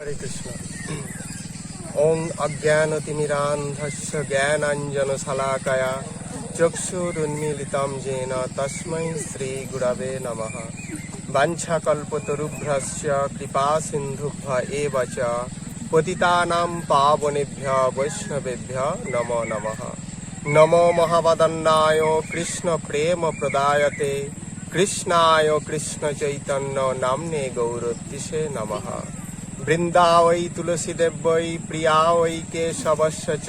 हरे कृष्ण। ओं अज्ञानतिमिरान्धस्य ज्ञानाञ्जनशलाकया चक्षुरुन्मीलितं येन तस्मै श्रीगुरवे नमः। वाञ्छाकल्पतरुभ्यश्च कृपासिन्धुभ्य एव च पतितानां पावनेभ्यो वैष्णवेभ्यो नमो नमः। नमो महावदन्नाय कृष्णप्रेमप्रदायते कृष्णाय कृष्णचैतन्य नाम्ने गौरतिसे नमः। वृंदावै तुलसीदेव्यै प्रियावै केशवस्य च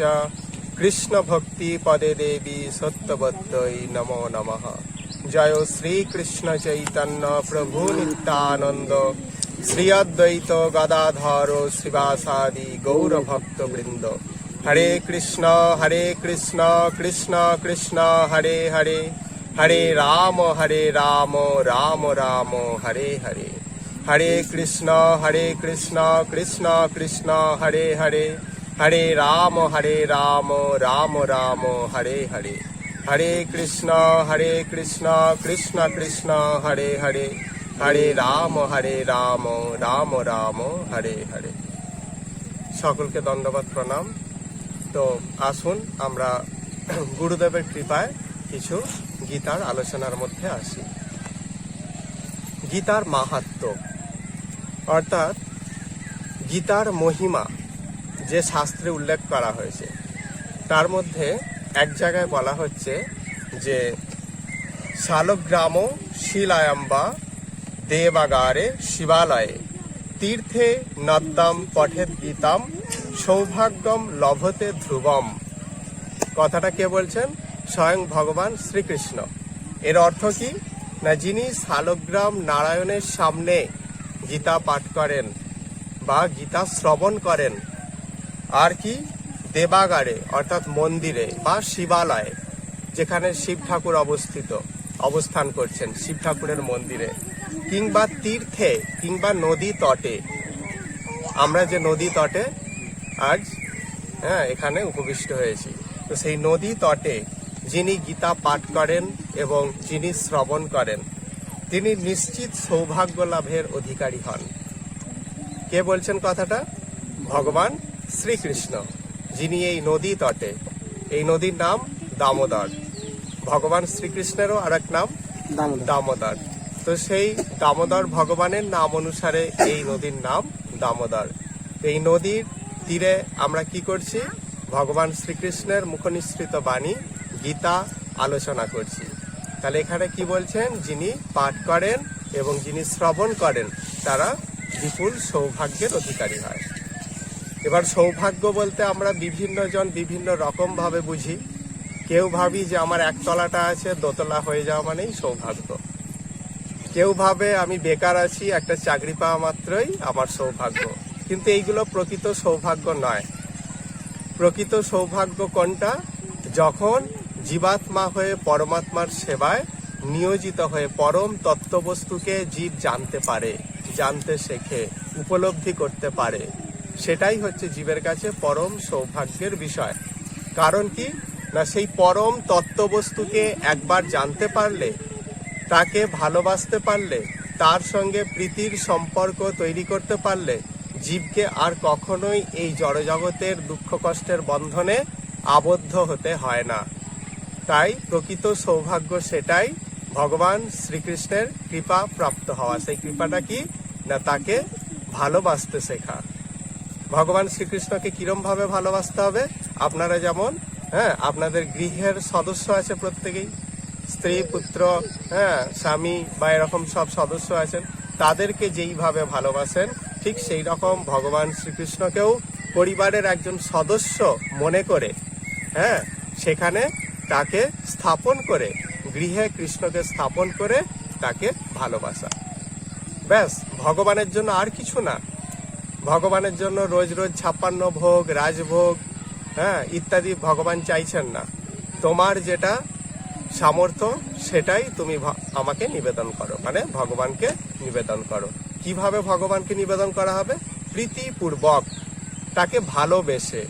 कृष्ण भक्ति पदे देवी सत्यवत्यै नमो नमः। जय श्री कृष्ण चैतन्य प्रभु नित्यानंद श्री अद्वैत गदाधर शिवासादि गौर भक्त वृंद। हरे कृष्ण कृष्ण कृष्ण हरे हरे, हरे राम राम राम हरे हरे। हरे कृष्ण कृष्ण कृष्ण हरे हरे, हरे राम राम राम हरे हरे। हरे कृष्ण कृष्ण कृष्ण हरे हरे, हरे राम राम राम हरे हरे। सकलके दंडवत प्रणाम। तो आसुन आमरा गुरुदेवेर कृपाय किछु गीतार आलोचनार मध्य आसि। गीतार माहात्म्य अर्थात गीतार महिमा जे शास्त्रे उल्लेख करा हয়েছে तार मध्य एक जगह बला হচ্ছে যে শালগ্রাম শিলায়াম্বা দেবাগারে শিবালয়ে तीर्थे नद्दाम पठेत गीताम सौभाग्यम लभते ध्रुवम। कथाटा के बोलছেন? स्वयं भगवान श्रीकृष्ण। एर अर्थ की ना, जिनी शालग्राम नारायणेर सामने गीता पाठ करें बा गीता श्रवण करें और कि देवागारे अर्थात मंदिरे बा शिवालये जेखाने शिव ठाकुर अवस्थान करছেন शिव ठाकुरेर मंदिरे किंबा तीर्थे किंबा नदी तटे, आमरा जे नदी तटे आज एखाने उपविष्ट हয়েছি, तो सेई नदी तटे जिनी गीता पाठ करें एवं जिनी श्रवण करें তিনি নিশ্চিত সৌভাগ্য লাভের অধিকারী হন। কে বলছেন কথাটা? ভগবান শ্রীকৃষ্ণ, যিনি এই নদী তটে। এই নদীর নাম দামোদর। ভগবান শ্রীকৃষ্ণেরও আরেক নাম দামোদর। তো সেই দামোদর ভগবানের নাম অনুসারে এই নদীর নাম দামোদর। এই নদীর তীরে আমরা কি করছি? ভগবান শ্রীকৃষ্ণের মুখনিসৃত বাণী গীতা আলোচনা করছি। তাহলে এখানে কি বলছেন? যিনি পাঠ করেন এবং যিনি শ্রবণ করেন তারা বিপুল সৌভাগ্যের অধিকারী হয়। এবার সৌভাগ্য বলতে আমরা বিভিন্ন জন বিভিন্ন রকম ভাবে বুঝি। কেউ ভাবি যে আমার একতলাটা আছে, দোতলা হয়ে যাওয়া মানেই সৌভাগ্য। কেউ ভাবে আমি বেকার আছি, একটা চাকরি পাওয়া মাত্রই আমার সৌভাগ্য। কিন্তু এইগুলো প্রকৃত সৌভাগ্য নয়। প্রকৃত সৌভাগ্য কোনটা? যখন জীবাত্মা হয়ে পরমাত্মার সেবায় নিয়োজিত হয়ে পরম তত্ত্ববস্তুকে জীব জানতে পারে, জানতে শেখে, উপলব্ধি করতে পারে, সেটাই হচ্ছে জীবের কাছে পরম সৌভাগ্যের বিষয়। কারণ কি না, সেই পরম তত্ত্ববস্তুকে একবার জানতে পারলে, তাকে ভালোবাসতে পারলে, তার সঙ্গে প্রীতির সম্পর্ক তৈরি করতে পারলে জীবকে আর কখনোই এই জড়জগতের দুঃখ কষ্টের বন্ধনে আবদ্ধ হতে হয় না। তাই প্রকৃত সৌভাগ্য সেটাই ভগবান শ্রীকৃষ্ণের কৃপা প্রাপ্ত হওয়া। সেই কৃপাটা কি না, তাকে ভালোবাসতে শেখা। ভগবান শ্রীকৃষ্ণকে কিরম ভাবে ভালোবাসতে হবে? আপনারা যেমন আপনাদের গৃহের সদস্য আছে, প্রত্যেকেই স্ত্রী পুত্র স্বামী বা এরকম সব সদস্য আছেন, তাদেরকে যেইভাবে ভালোবাসেন ঠিক সেই রকম ভগবান শ্রীকৃষ্ণকেও পরিবারের একজন সদস্য মনে করে সেখানে তাকে স্থাপন করে, গৃহে কৃষ্ণকে স্থাপন করে তাকে ভালোবাসা। ব্যাস, ভগবানের জন্য আর কিছু না। ভগবানের জন্য রোজ রোজ 56 ভোগ, রাজভোগ ইত্যাদি ভগবান চাইছেন না। তোমার যেটা সামর্থ্য সেটাই তুমি আমাকে নিবেদন করো, মানে ভগবানকে নিবেদন করো। কিভাবে ভগবানকে নিবেদন করা হবে? প্রীতিপূর্বক, তাকে ভালোবেসে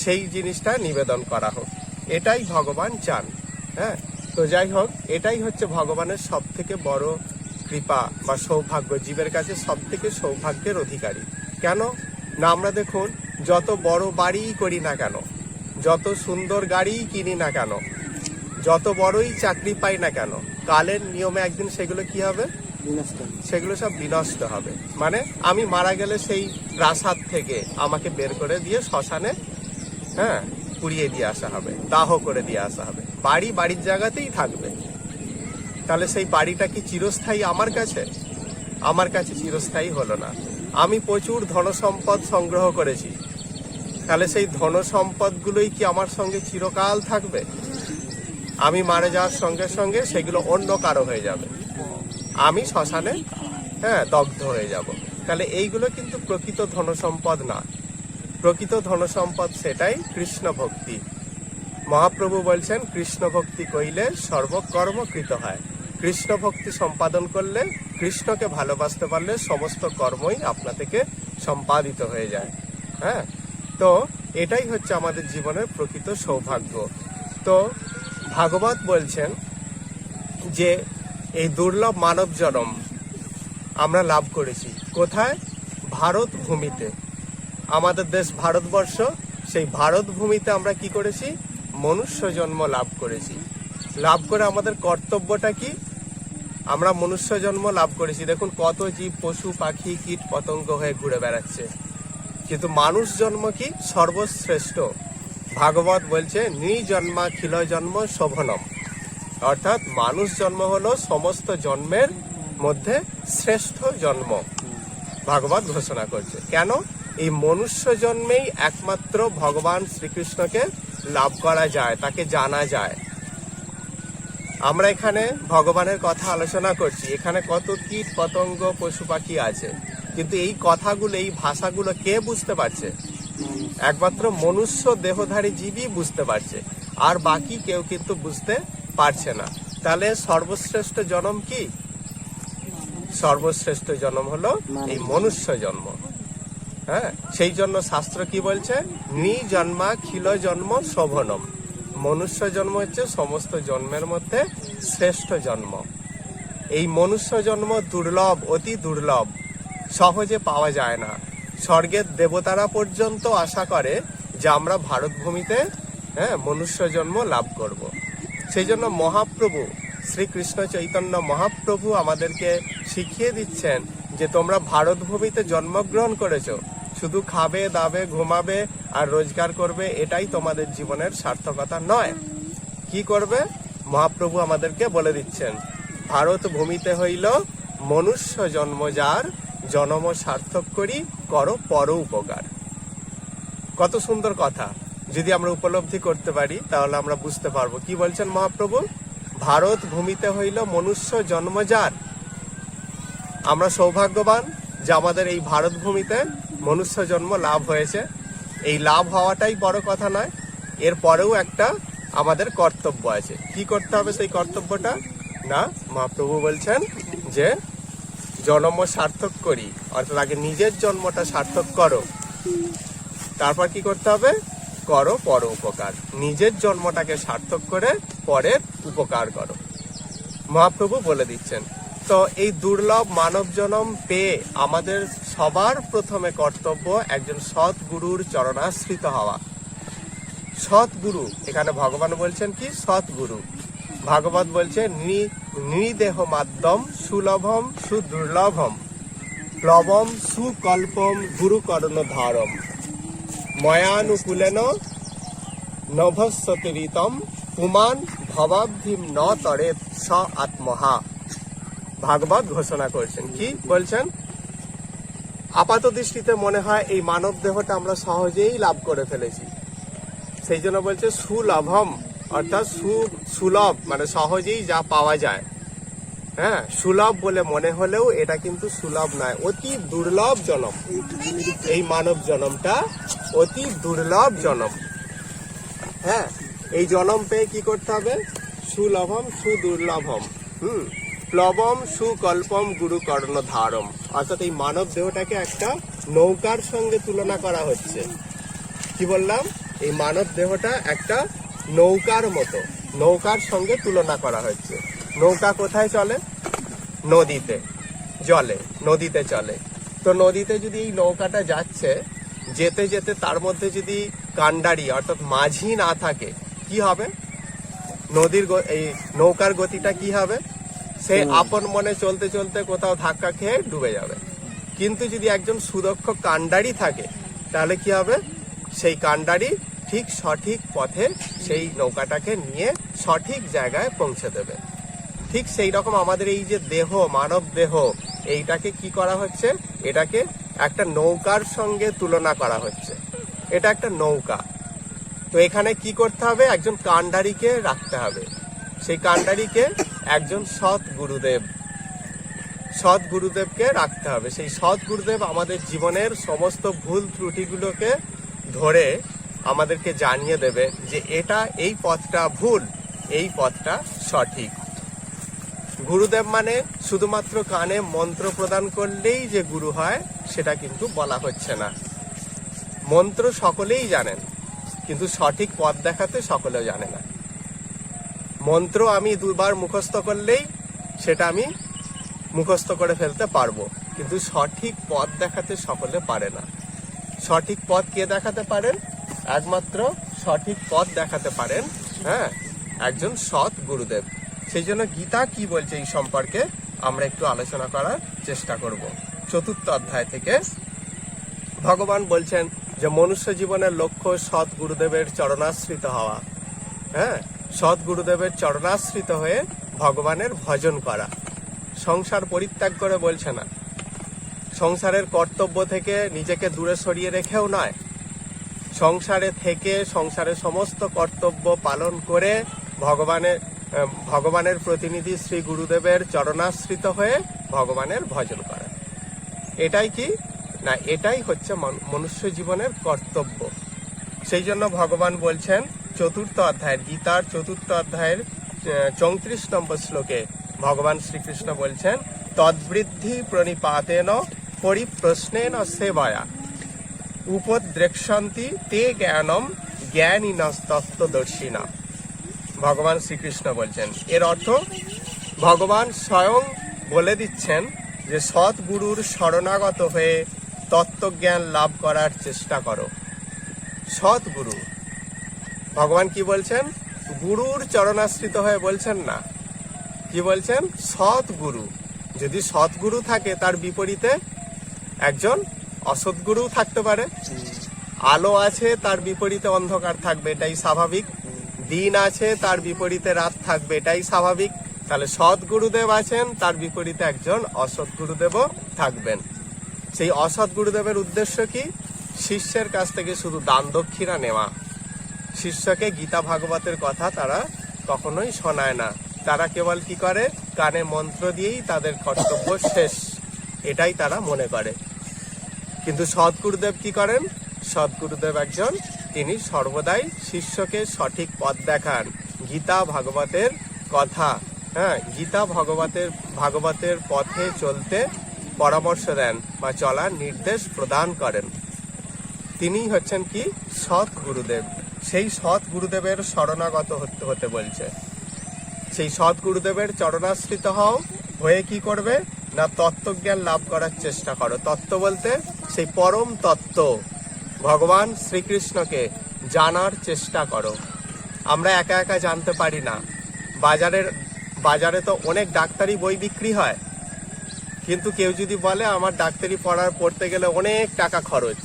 সেই জিনিসটা নিবেদন করা হোক, এটাই ভগবান চান। তো যাই হোক, এটাই হচ্ছে ভগবানের সব থেকে বড় কৃপা বা সৌভাগ্য, জীবের কাছে সব থেকে সৌভাগ্যের অধিকারী। কেন না, আমরা দেখুন যত বড় বাড়িই করি না কেন, যত সুন্দর গাড়িই কিনি না কেন, যত বড়ই চাকরি পাই না কেন, কালের নিয়মে একদিন সেগুলো কি হবে? সেগুলো সব বিনষ্ট হবে। মানে আমি মারা গেলে সেই প্রাসাদ থেকে আমাকে বের করে দিয়ে শ্মশানে পুড়িয়ে দিয়ে আসা হবে, দাহ করে দিয়ে আসা হবে। বাড়ি বাড়ির জায়গাতেই থাকবে। তাহলে সেই বাড়িটা কি চিরস্থায়ী আমার কাছে? আমার কাছে চিরস্থায়ী হলো না। আমি প্রচুর ধনসম্পদ সংগ্রহ করেছি, তাহলে সেই ধনসম্পদগুলোই কি আমার সঙ্গে চিরকাল থাকবে? আমি মারা যাওয়ার সঙ্গে সঙ্গে সেগুলো অন্য কারো হয়ে যাবে, আমি শ্মশানে দগ্ধ হয়ে যাব। তাহলে এইগুলো কিন্তু প্রকৃত ধনসম্পদ না। প্রকৃত ধনসম্পদ সেটাই কৃষ্ণ ভক্তি। মহাপ্রভু বলছেন কৃষ্ণ ভক্তি কইলে সর্বকর্ম কৃত হয়। কৃষ্ণ ভক্তি সম্পাদন করলে, কৃষ্ণকে ভালোবাসতে পারলে সমস্ত কর্মই আপনা থেকে সম্পাদিত হয়ে যায়। তো এটাই হচ্ছে আমাদের জীবনের প্রকৃত সৌভাগ্য। তো ভাগবত বলছেন যে এই দুর্লভ মানব জন্ম আমরা লাভ করেছি কোথায়? ভারত ভূমিতে। আমাদের দেশ ভারতবর্ষ, সেই ভারত ভূমিতে আমরা কি করেছি? মনুষ্য জন্ম লাভ করেছি। লাভ করে আমাদের কর্তব্যটা কি? আমরা মনুষ্য জন্ম লাভ করেছি, দেখুন কত জীব, পশু, পাখি, কীট পতঙ্গ হয়ে ঘুরে বেড়াচ্ছে, কিন্তু মানুষ জন্ম কি? সর্বশ্রেষ্ঠ। ভাগবত বলছে নিজন্মাখিল জন্ম শোভনম, অর্থাৎ মানুষ জন্ম হলো সমস্ত জন্মের মধ্যে শ্রেষ্ঠ জন্ম। ভাগবত ঘোষণা করছে। কেন? এই মনুষ্য জন্মেই একমাত্র ভগবান শ্রীকৃষ্ণকে লাভ করা যায়, তাকে জানা যায়। আমরা এখানে ভগবানের কথা আলোচনা করছি, এখানে কত কীট পতঙ্গ পশু পাখি আছে, কিন্তু এই কথাগুলো, এই ভাষাগুলো কে বুঝতে পারছে? একমাত্র মনুষ্য দেহধারী জীবই বুঝতে পারছে, আর বাকি কেউ কিন্তু বুঝতে পারছে না। তাহলে সর্বশ্রেষ্ঠ জন্ম কি? সর্বশ্রেষ্ঠ জন্ম হলো এই মনুষ্য জন্ম। সেই জন্য শাস্ত্র কি বলছে? নিজন্মাখিল জন্ম শোভনম। মনুষ্য জন্ম হচ্ছে সমস্ত জন্মের মধ্যে শ্রেষ্ঠ জন্ম। এই মনুষ্য জন্ম দুর্লভ, অতি দুর্লভ, সহজে পাওয়া যায় না। স্বর্গের দেবতারা পর্যন্ত আশা করে যে আমরা ভারত ভূমিতে মনুষ্য জন্ম লাভ করব। সেই জন্য মহাপ্রভু শ্রীকৃষ্ণ চৈতন্য মহাপ্রভু আমাদেরকে শিখিয়ে দিচ্ছেন যে তোমরা ভারত ভূমিতে জন্মগ্রহণ করেছো, শুধু খাবে দাবে ঘুমাবে আর রোজগার করবে, এটাই তোমাদের জীবনের সার্থকতা নয়। কি করবে? মহাপ্রভু আমাদেরকে বলে দিচ্ছেন ভারত ভূমিতে হইল মনুষ্য জন্ম যার, জন্ম সার্থক করি করো পর উপকার। কত সুন্দর কথা! যদি আমরা উপলব্ধি করতে পারি তাহলে আমরা বুঝতে পারবো কি বলছেন মহাপ্রভু। ভারত ভূমিতে হইল মনুষ্য জন্ম যার, আমরা সৌভাগ্যবান যে আমাদের এই ভারত ভূমিতে মনুষ্য জন্ম লাভ হয়েছে। এই লাভ হওয়াটাই বড় কথা নয়, এর পরেও একটা আমাদের কর্তব্য আছে। কি করতে হবে সেই কর্তব্যটা? না, মহাপ্রভু বলছেন যে জন্ম সার্থক করি, অর্থাৎ আগে নিজের জন্মটা সার্থক করো, তারপর কি করতে হবে? করো পর উপকার। নিজের জন্মটাকে সার্থক করে পরের উপকার করো, মহাপ্রভু বলে দিচ্ছেন। তো এই দুর্লভ মানব জন্ম পেয়ে আমাদের সবার প্রথমে কর্তব্য একজন সৎ গুরুর চরণাশ্রিত হওয়া। সৎ গুরু, এখানে ভগবান বলছেন কি? সৎ গুরু। ভাগবত বলছে নিদেহ মাধ্যম সুলভম সুদুর্লভম প্লবম সুকল্পম গুরু কর্ণধারম ময়ানুকূলেন নভস্যতিরিতম পুমান ভবাব্ধিম ন তরেত স আত্মহা। ভাগবত ঘোষণা করছেন। কি বলছেন? আপাত দৃষ্টিতে মনে হয় এই মানব দেহটা আমরা সহজেই লাভ করে ফেলেছি, সেই জন্য বলছে সুলভম, অর্থাৎ সুলভ মানে সহজেই যা পাওয়া যায়। সুলভ বলে মনে হলেও এটা কিন্তু সুলভ নয়, অতি দুর্লভ জনম। এই মানব জনমটা অতি দুর্লভ জনম। এই জনম পেয়ে কি করতে হবে? সুলভম সুদুর্লভম প্লবম সুকল্পম গুরু কর্ণধারম, অর্থাৎ এই মানব দেহটাকে একটা নৌকার সঙ্গে তুলনা করা হচ্ছে। কি বললাম? এই মানব দেহটা একটা নৌকার মতো, নৌকার সঙ্গে তুলনা করা হচ্ছে। নৌকা কোথায় চলে? নদীতে নদীতে চলে। তো নদীতে যদি এই নৌকাটা যাচ্ছে, যেতে যেতে তার মধ্যে যদি কান্ডারি অর্থাৎ মাঝি না থাকে, কি হবে? এই নৌকার গতিটা কি হবে? সে আপন মনে চলতে চলতে কোথাও ধাক্কা খেয়ে ডুবে যাবে। কিন্তু যদি একজন সুদক্ষ কান্ডারি থাকে, তাহলে কি হবে? সেই কান্ডারি ঠিক সঠিক পথে সেই নৌকাটাকে নিয়ে সঠিক জায়গায় পৌঁছে দেবে। ঠিক সেই রকম আমাদের এই যে দেহ, মানব দেহ, এইটাকে কি করা হচ্ছে? এটাকে একটা নৌকার সঙ্গে তুলনা করা হচ্ছে। এটা একটা নৌকা। তো এখানে কি করতে হবে? একজন কান্ডারিকে রাখতে হবে। সেই কান্ডারিকে একজন সৎ গুরুদেবকে রাখতে হবে। সেই সৎ গুরুদেব আমাদের জীবনের সমস্ত ভুল ত্রুটিগুলোকে ধরে আমাদেরকে জানিয়ে দেবে যে এই পথটা ভুল, এই পথটা সঠিক। গুরুদেব মানে শুধুমাত্র কানে মন্ত্র প্রদান করলেই যে গুরু হয় সেটা কিন্তু বলা হচ্ছে না। মন্ত্র সকলেই জানেন, কিন্তু সঠিক পথ দেখাতে সকলেও জানে না। মন্ত্র আমি দুবার মুখস্থ করলেই সেটা আমি মুখস্থ করে ফেলতে পারবো, কিন্তু সঠিক পথ দেখাতে সকলে পারে না। সঠিক পথ কে দেখাতে পারেন? একমাত্র সঠিক পথ দেখাতে পারেন একজন সৎ গুরুদেব। সেই জন্য গীতা কি বলছে এই সম্পর্কে আমরা একটু আলোচনা করার চেষ্টা করব। 4th অধ্যায় থেকে ভগবান বলছেন যে মনুষ্য জীবনের লক্ষ্য সৎ গুরুদেবের চরণাশ্রিত হওয়া। সৎ গুরুদেবের চরণাশ্রিত হয়ে ভগবানের ভজন করা। সংসার পরিত্যাগ করে বলছে না, সংসারের কর্তব্য থেকে নিজেকে দূরে সরিয়ে রেখেও নয়, সংসারে থেকে সংসারের সমস্ত কর্তব্য পালন করে ভগবানের প্রতিনিধি শ্রী গুরুদেবের চরণাশ্রিত হয়ে ভগবানের ভজন করা। এটাই কি না, এটাই হচ্ছে মনুষ্য জীবনের কর্তব্য। সেই জন্য ভগবান বলছেন 4th অধ্যায়ের গীতার 4th অধ্যায়ের 34 নম্বর শ্লোকে ভগবান শ্রীকৃষ্ণ বলছেন, তদ্বৃদ্ধি প্রণিপাতেন পরিপ্রশ্নেন সেবায়া উপদ্রেক্ষন্তি তে জ্ঞানম জ্ঞানিনস্তত্ত্বদর্শিনা। ভগবান শ্রীকৃষ্ণ বলছেন, এর অর্থ ভগবান স্বয়ং বলে দিচ্ছেন যে সৎ গুরুর শরণাগত হয়ে তত্ত্বজ্ঞান লাভ করার চেষ্টা করো। সৎ গুরু, ভগবান কি বলছেন? গুরুর চরণাশ্রিত হয়ে বলছেন না, কি বলছেন? সৎ গুরু। যদি সৎ গুরু থাকে তার বিপরীতে একজন অসৎ গুরু থাকতে পারে। আলো আছে তার বিপরীতে অন্ধকার থাকবে, এটাই স্বাভাবিক। দিন আছে তার বিপরীতে রাত থাকবে, এটাই স্বাভাবিক। তাহলে সৎ গুরুদেব আছেন, তার বিপরীতে একজন অসৎ গুরুদেবও থাকবেন। সেই অসৎ গুরুদেবের উদ্দেশ্য কি? শিষ্যের কাছ থেকে শুধু দান দক্ষিণা নেওয়া। শিষ্যকে গীতা ভাগবতের কথা তারা কখনোই শোনায় না। তারা কেবল কি করে? কানে মন্ত্র দিয়েই তাদের কর্তব্য শেষ, এটাই তারা মনে করে। কিন্তু সৎগুরুদেব কি করেন? সৎগুরুদেব একজন, তিনি সর্বদাই শিষ্যকে সঠিক পথ দেখান। গীতা ভাগবতের কথা, গীতা ভাগবতের পথে চলতে পরামর্শ দেন বা চলার নির্দেশ প্রদান করেন। তিনি হচ্ছেন কি? সৎ গুরুদেব। সেই সৎ গুরুদেবের শরণাগত হতে বলছে। সেই সৎ গুরুদেবের চরণাশ্রিত হয়ে কি করবে না? তত্ত্বজ্ঞান লাভ করার চেষ্টা করো। তত্ত্ব বলতে সেই পরম তত্ত্ব ভগবান শ্রীকৃষ্ণকে জানার চেষ্টা করো। আমরা একা একা জানতে পারি না। বাজারে তো অনেক ডাক্তারি বই বিক্রি হয়, কিন্তু কেউ যদি বলে আমার ডাক্তারি পড়তে গেলে অনেক টাকা খরচ,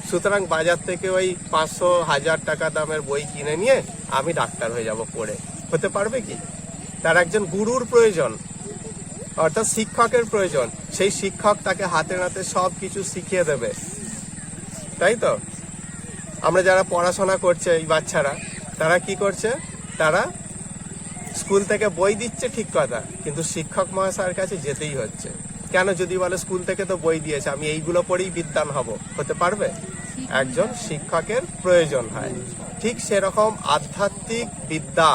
সুতরাং বাজার থেকে ওই 500-1000 টাকা দামের বই কিনে নিয়ে আমি ডাক্তার হয়ে যাব পড়ে, হতে পারবে কি? তার একজন গুরুর প্রয়োজন, অর্থাৎ শিক্ষকের প্রয়োজন। সেই শিক্ষক তাকে হাতে নাতে সব কিছু শিখিয়ে দেবে, তাই তো? আমরা যারা পড়াশোনা করছে, এই বাচ্চারা, তারা কি করছে? তারা স্কুল থেকে বই দিচ্ছে, ঠিক কথা, কিন্তু শিক্ষক মহাশয়ের কাছে যেতেই হচ্ছে। কেন? যদি বলে স্কুল থেকে তো বই দিয়েছে, আমি এইগুলো পড়েই বিদ্বান হব, হতে পারবে? একজন শিক্ষকের প্রয়োজন হয়। ঠিক সেরকম আধ্যাত্মিক বিদ্যা,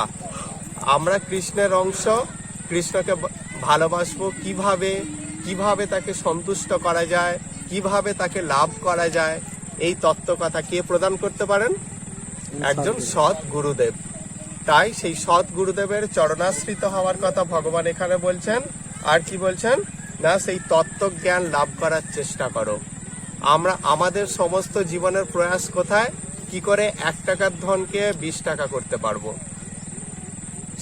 আমরা কৃষ্ণের অংশ, কৃষ্ণকে ভালোবাসবো কিভাবে তাকে সন্তুষ্ট করা যায়, কিভাবে তাকে লাভ করা যায়, এই তত্ত্ব কথা কে প্রদান করতে পারেন? একজন সৎ গুরুদেব। তাই সেই সৎ গুরুদেবের চরণাশ্রিত হওয়ার কথা ভগবান এখানে বলছেন। আর কি বলছেন না, সেই তত্ত্বজ্ঞান লাভ করার চেষ্টা করো। আমরা আমাদের সমস্ত জীবনের প্রয়াস কোথায়, কি করে 1 টাকার ধনকে 20 টাকা করতে পারবো।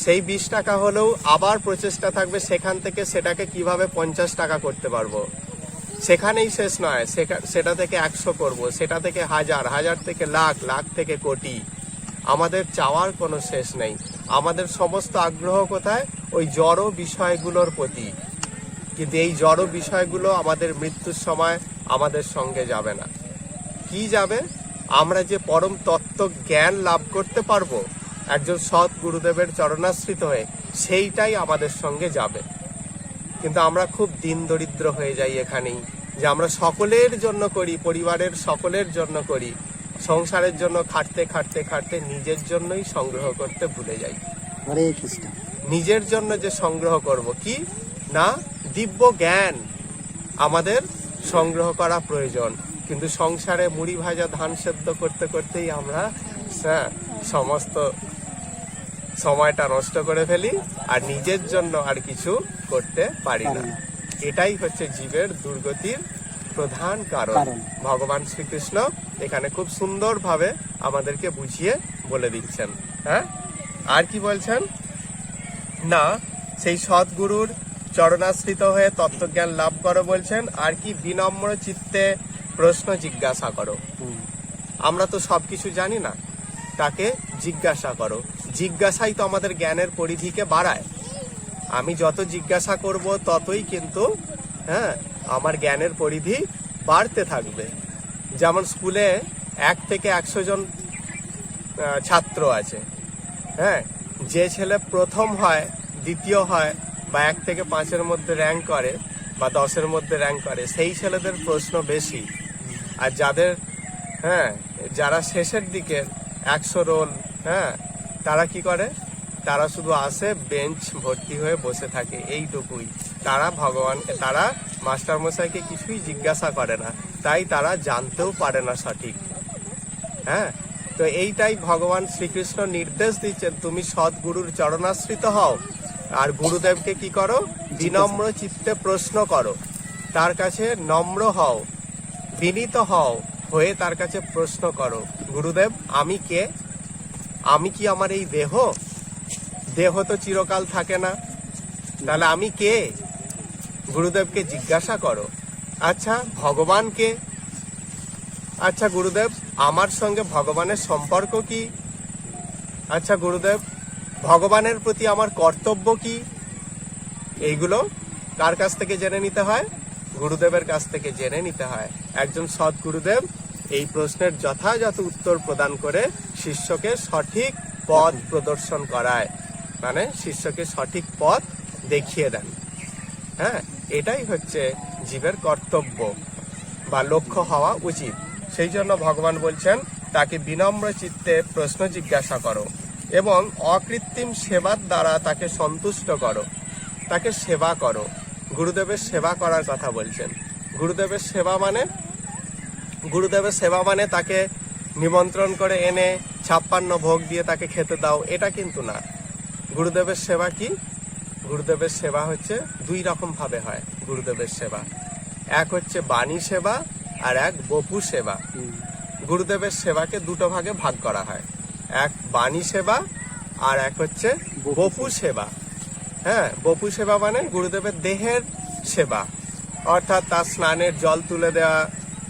সেই 20 টাকা হলেও আবার প্রচেষ্টা থাকবে সেখান থেকে সেটাকে কিভাবে 50 টাকা করতে পারবো। সেখানেই শেষ নয়, সেটা থেকে 100 করব, সেটা থেকে 1000, 1000 থেকে লাখ, লাখ থেকে কোটি। আমাদের চাওয়ার কোনো শেষ নেই। আমাদের সমস্ত আগ্রহ কোথায়, ওই জড় বিষয়গুলোর প্রতি। কিন্তু এই জড় বিষয়গুলো আমাদের মৃত্যুর সময় আমাদের সঙ্গে যাবে না। কি যাবে, আমরা যে পরম তত্ত্ব জ্ঞান লাভ করতে পারবো একজন সৎ গুরুদেবের চরণাশ্রিত হয়ে, সেইটাই আমাদের সঙ্গে যাবে। কিন্তু আমরা খুব দিন দরিদ্র হয়ে যাই এখানেই, যে আমরা সকলের জন্য করি, পরিবারের সকলের জন্য করি, সংসারের জন্য খাটতে খাটতে খাটতে নিজের জন্যই সংগ্রহ করতে ভুলে যাই। হরে কৃষ্ণ। নিজের জন্য যে সংগ্রহ করব, কি না, দিব্য জ্ঞান আমাদের সংগ্রহ করা প্রয়োজন। কিন্তু সংসারে মুড়ি ভাজা ধান সেদ্ধ করতে করতেই আমরা সমস্ত সময়টা নষ্ট করে ফেলি, আর নিজের জন্য আর কিছু করতে পারি না। এটাই হচ্ছে জীবের দুর্গতির প্রধান কারণ। ভগবান শ্রীকৃষ্ণ এখানে খুব সুন্দরভাবে আমাদেরকে বুঝিয়ে বলে দিচ্ছেন। হ্যাঁ, আর কি বলছেন না, সেই সদ্গুরুর চরণাশ্রিত হয়ে তত্ত্বজ্ঞান লাভ করো বলছেন। আর কি, বিনম্র চিত্তে প্রশ্ন জিজ্ঞাসা করো। আমরা তো সবকিছু জানি না, তাকে জিজ্ঞাসা করো। জিজ্ঞাসাই তো আমাদের জ্ঞানের পরিধিকে বাড়ায়। আমি যত জিজ্ঞাসা করব ততই কিন্তু আমার জ্ঞানের পরিধি বাড়তে থাকবে। যেমন স্কুলে 1 থেকে 100 জন ছাত্র আছে, যে ছেলে প্রথম হয়, দ্বিতীয় হয়, বা 1 থেকে 5-এর মধ্যে র্যাঙ্ক করে, বা 10-এর মধ্যে র্যাঙ্ক করে, সেই ছেলেদের প্রশ্ন বেশি। আর যারা শেষের দিকে 100 রোল, তারা কি করে, তারা শুধু আসে, বেঞ্চ ভর্তি হয়ে বসে থাকে, এইটুকুই। তারা মাস্টার মশাইকে কিছুই জিজ্ঞাসা করে না, তাই তারা জানতেও পারে না সঠিক। তো এইটাই ভগবান শ্রীকৃষ্ণ নির্দেশ দিচ্ছেন, তুমি সদ্গুরুর চরণাশ্রিত হও, আর গুরুদেবকে কি করো, বিনম্র চিত্তে প্রশ্ন করো, তার কাছে নম্র হও, বিনীত হও, হয়ে তার কাছে প্রশ্ন করো, গুরুদেব আমি কে, আমি কি আমার এই দেহ তো চিরকাল থাকে না, তাহলে আমি কে, গুরুদেবকে জিজ্ঞাসা করো। আচ্ছা, ভগবান কে, আচ্ছা গুরুদেব আমার সঙ্গে ভগবানের সম্পর্ক কি, আচ্ছা গুরুদেব ভগবানের প্রতি আমার কর্তব্য কি, এইগুলো কার কাছ থেকে জেনে নিতে হয়, গুরুদেবের কাছ থেকে জেনে নিতে হয়। একজন সৎ গুরুদেব এই প্রশ্নের যথাযথ উত্তর প্রদান করে শিষ্যকে সঠিক পথ প্রদর্শন করায়, মানে শিষ্যকে সঠিক পথ দেখিয়ে দেন। এটাই হচ্ছে জীবের কর্তব্য বা লক্ষ্য হওয়া উচিত। সেই জন্য ভগবান বলছেন, তাকে বিনম্র চিত্তে প্রশ্ন জিজ্ঞাসা করো এবং অকৃত্রিম সেবার দ্বারা তাকে সন্তুষ্ট করো, তাকে সেবা করো। গুরুদেবের সেবা করার কথা বলছেন। গুরুদেবের সেবা মানে তাকে নিমন্ত্রণ করে এনে 56 ভোগ দিয়ে তাকে খেতে দাও, এটা কিন্তু না। গুরুদেবের সেবা কি, গুরুদেবের সেবা হচ্ছে 2 রকম ভাবে হয়। গুরুদেবের সেবা এক হচ্ছে বাণী সেবা, আর এক বপু সেবা। গুরুদেবের সেবাকে 2টো ভাগে ভাগ করা হয়, এক বাণী সেবা আর এক হচ্ছে বপু সেবা। বপু সেবা মানে গুরুদেবের দেহের সেবা, অর্থাৎ তার স্নানের জল তুলে দেওয়া,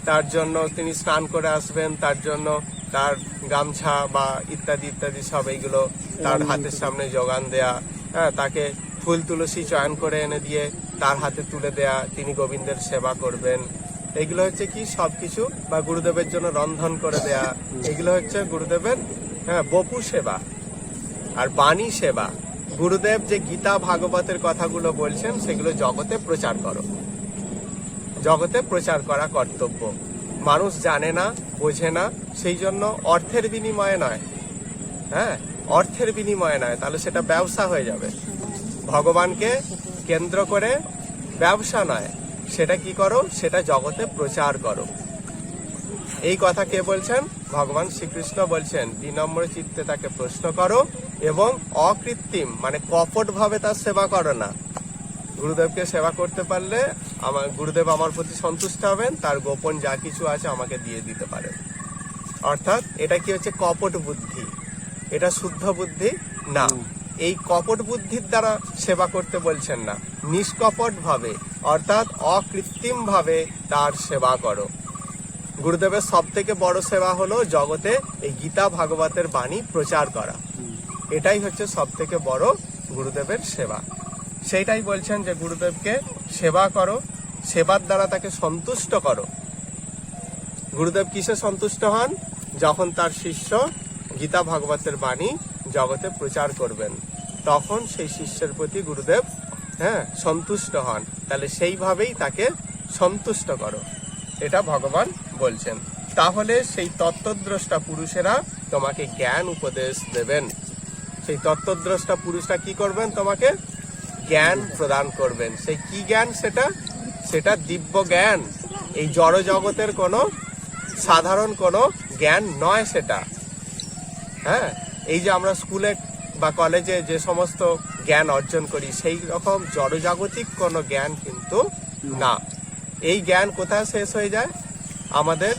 তার জন্য তিনি স্নান করে আসবেন, তার জন্য তার গামছা বা ইত্যাদি ইত্যাদি সব এইগুলো তার হাতের সামনে যোগান দেয়া, তাকে ফুল তুলসী চয়ন করে এনে দিয়ে তার হাতে তুলে দেয়া, তিনি গোবিন্দের সেবা করবেন। এগুলো হচ্ছে কি সবকিছু, বা গুরুদেবের জন্য রন্ধন করে দেয়া, এগুলো হচ্ছে গুরুদেবের বপু সেবা। আর বাণী সেবা, গুরুদেব যে গীতা ভাগবতের কথাগুলো বলছেন সেগুলো জগতে প্রচার করো, জগতে প্রচার করা কর্তব্য। মানুষ জানে না, বোঝে না, সেই জন্য অর্থের বিনিময়ে নয়, অর্থের বিনিময়ে নয়, তাহলে সেটা ব্যবসা হয়ে যাবে। ভগবানকে কেন্দ্র করে ব্যবসা নয়, সেটা কি করো, সেটা জগতে প্রচার করো। এই কথা কে বলছেন, ভগবান শ্রীকৃষ্ণ বলছেন, বিনম্র চিত্তে তাকে প্রশ্ন করো এবং অকৃত্রিম মানে কপট ভাবে তার সেবা করো না, গুরুদেবকে সেবা করতে পারলে আমার গুরুদেব আমার প্রতি সন্তুষ্ট হবেন, তার গোপন যা কিছু আছে আমাকে দিয়ে দিতে পারেন। অর্থাৎ এটা কি হচ্ছে? কপট বুদ্ধি। এটা শুদ্ধ বুদ্ধি না। এই কপট বুদ্ধির দ্বারা সেবা করতে বলছেন না, নিষ্কপট ভাবে অর্থাৎ অকৃত্রিম ভাবে তার সেবা করো। গুরুদেবের সব থেকে বড় সেবা হলো জগতে এই গীতা ভাগবতের বাণী প্রচার করা। এটাই হচ্ছে সব থেকে বড় গুরুদেবের সেবা। সেইটাই বলছেন যে গুরুদেবকে সেবা করো, সেবার দ্বারা তাকে সন্তুষ্ট করো। গুরুদেব কিসে সন্তুষ্ট হন? যখন তার শিষ্য গীতা ভাগবতের বাণী জগতে প্রচার করবেন, তখন সেই শিষ্যের প্রতি গুরুদেব সন্তুষ্ট হন। তাহলে সেইভাবেই তাকে সন্তুষ্ট করো, এটা ভগবান বলছেন। তাহলে সেই তত্ত্বদ্রষ্টা পুরুষেরা তোমাকে জ্ঞান উপদেশ দেবেন। সেই তত্ত্বদ্রষ্টা পুরুষরা কি করবেন? তোমাকে জ্ঞান প্রদান করবেন। সেই কি জ্ঞান? সেটা দিব্য জ্ঞান। এই জড় জগতের কোনো সাধারণ কোনো জ্ঞান নয় সেটা। এই যে আমরা স্কুলে বা কলেজে যে সমস্ত জ্ঞান অর্জন করি, সেই রকম জড়জাগতিক কোনো জ্ঞান কিন্তু না। এই জ্ঞান কোথায় শেষ হয়ে যায়? আমাদের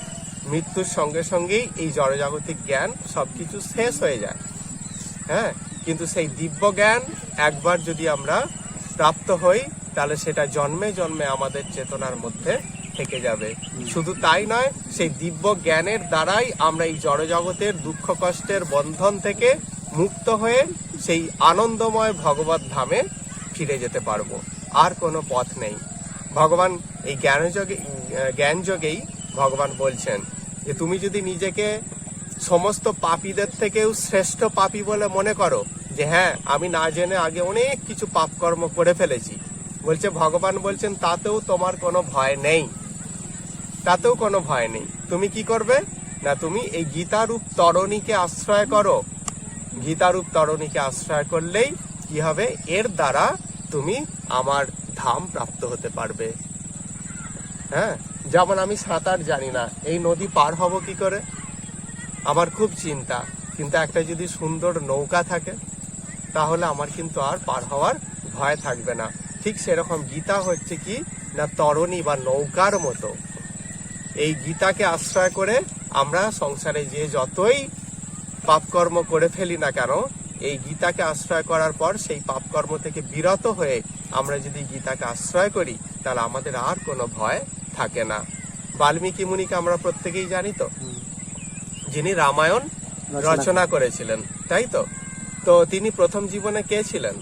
মৃত্যুর সঙ্গে সঙ্গেই এই জড়জাগতিক জ্ঞান সবকিছু শেষ হয়ে যায়। কিন্তু সেই দিব্য জ্ঞান একবার যদি আমরা প্রাপ্ত হই, তাহলে সেটা জন্মে জন্মে আমাদের চেতনার মধ্যে থেকে যাবে। শুধু তাই নয়, সেই দিব্য জ্ঞানের দ্বারাই আমরা এই জড়জগতের দুঃখ কষ্টের বন্ধন থেকে মুক্ত হয়ে সেই আনন্দময় ভগবত ধামে ফিরে যেতে পারবো। আর কোনো পথ নেই। ভগবান এই জ্ঞান যোগেই ভগবান বলছেন যে তুমি যদি নিজেকে সমস্ত পাপীদের থেকেও শ্রেষ্ঠ পাপী বলে মনে করো, যে আমি না জেনে আগে অনেক কিছু পাপ কর্ম করে ফেলেছি, বলছে ভগবান বলছেন তাতেও তোমার কোনো ভয় নেই, তাতেও কোনো ভয় নেই। তুমি কি করবে না, তুমি এই গীতারূপ তরণীকে আশ্রয় করো। গীতারূপ তরণীকে আশ্রয় করলেই কি হবে? এর দ্বারা তুমি আমার ধাম প্রাপ্ত হতে পারবে। যেমন আমি সাঁতার জানি না, এই নদী পার হব কি করে? আমার খুব চিন্তা। কিন্তু একটা যদি সুন্দর নৌকা থাকে, তাহলে আমার কিন্তু আর পার হওয়ার ভয় থাকবে না। ঠিক সেরকম গীতা হচ্ছে কি না, তরণী বা নৌকার মতো। এই গীতাকে আশ্রয় করে আমরা সংসারে যে যতই পাপকর্ম করে ফেলি না কেন, এই গীতাকে আশ্রয় করার পর সেই পাপকর্ম থেকে বিরত হয়ে আমরা যদি গীতাকে আশ্রয় করি, তাহলে আমাদের আর কোনো ভয় থাকে না। বাল্মীকি মুনিকে আমরা প্রত্যেকেই জানি তো, যিনি রামায়ণ রচনা করেছিলেন, তাই তো? তো তিনি প্রথম জীবনে কে ছিলেন?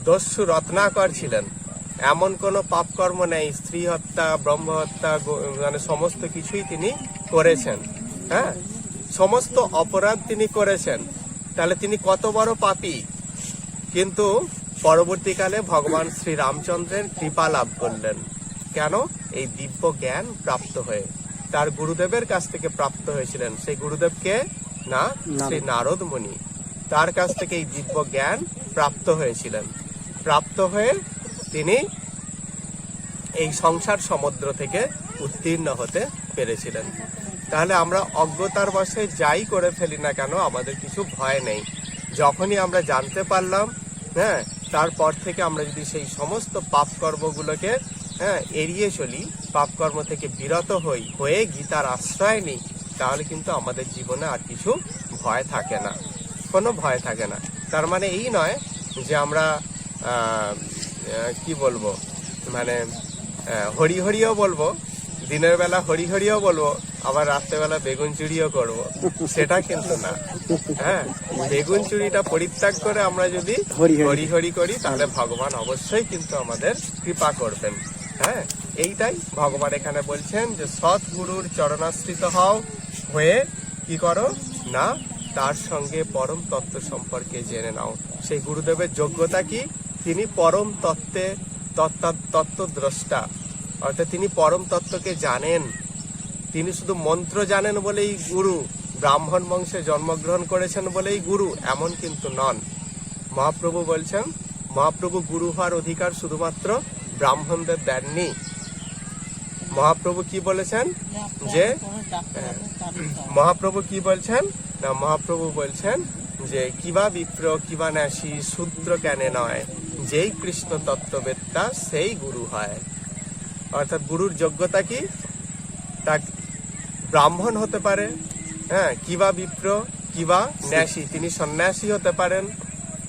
দস্যু রত্নাকর ছিলেন। এমন কোনো পাপকর্ম নেই, স্ত্রী হত্যা, ব্রহ্ম হত্যা, মানে সমস্ত কিছুই তিনি করেছেন। সমস্ত অপরাধ তিনি করেছেন। তাহলে তিনি কত বড় পাপী! কিন্তু পরবর্তীকালে ভগবান শ্রী রামচন্দ্রের কৃপা লাভ করলেন। কেন? এই দিব্য জ্ঞান প্রাপ্ত হয়ে। তার গুরুদেবের কাছ থেকে প্রাপ্ত হয়েছিলেন। সেই গুরুদেবকে না, শ্রী নারদ মুনি। তার কাছ থেকে এই দিব্য জ্ঞান প্রাপ্ত হয়েছিলেন। প্রাপ্ত হয়ে তিনি এই সংসার সমুদ্র থেকে উত্তীর্ণ হতে পেরেছিলেন। তাহলে আমরা অজ্ঞতার বশে যাই করে ফেলি না কেন, আমাদের কিছু ভয় নেই। যখনই আমরা জানতে পারলাম, তারপর থেকে আমরা যদি সেই সমস্ত পাপ কর্মগুলোকে এড়িয়ে চলি, পাপকর্ম থেকে বিরত হয়ে গীতার আশ্রয় নিই, তাহলে কিন্তু আমাদের জীবনে আর কিছু ভয় থাকে না, কোনো ভয় থাকে না। তার মানে এই নয় যে আমরা কি বলবো, মানে হরি হরিও বলবো, দিনের বেলা হরি হরিও বলবো, আবার রাত্রেবেলা বেগুন চুরিও করবো, সেটা কিন্তু না। বেগুন চুরিটা পরিত্যাগ করে আমরা যদি হরি হরি করি, তাহলে ভগবান অবশ্যই কিন্তু আমাদের কৃপা করবেন। এইটাই ভগবান এখানে বলছেন যে সৎগুরুর চরণাশ্রিত হয়ে কি করো না, তার সঙ্গে পরম তত্ত্ব সম্পর্কে জেনে নাও। সেই গুরুদেবের যোগ্যতা কি? তিনি পরম তত্ত্বদ্রষ্টা, অর্থাৎ তিনি পরম তত্ত্বকে জানেন। তিনি শুধু মন্ত্র জানেন বলেই গুরু, ব্রাহ্মণ বংশে জন্মগ্রহণ করেছেন বলেই গুরু, এমন কিন্তু নন। মহাপ্রভু বলছেন, মহাপ্রভু গুরু হওয়ার অধিকার শুধুমাত্র ব্রাহ্মণদের দেননি। মহাপ্রভু কি বলেছেন? যে মহাপ্রভু কি বলছেন না, মহাপ্রভু বলছেন যে কিবা বিপ্র কিবা ন্যাসী শূদ্র কেনে নয়, যেই কৃষ্ণ তত্ত্ববেত্তা সেই গুরু হয়। অর্থাৎ গুরুর যোগ্যতা কি? তা ব্রাহ্মণ হতে পারে, হ্যাঁ, কিবা বিপ্র কিবা ন্যাসী, তিনি সন্ন্যাসী হতে পারেন,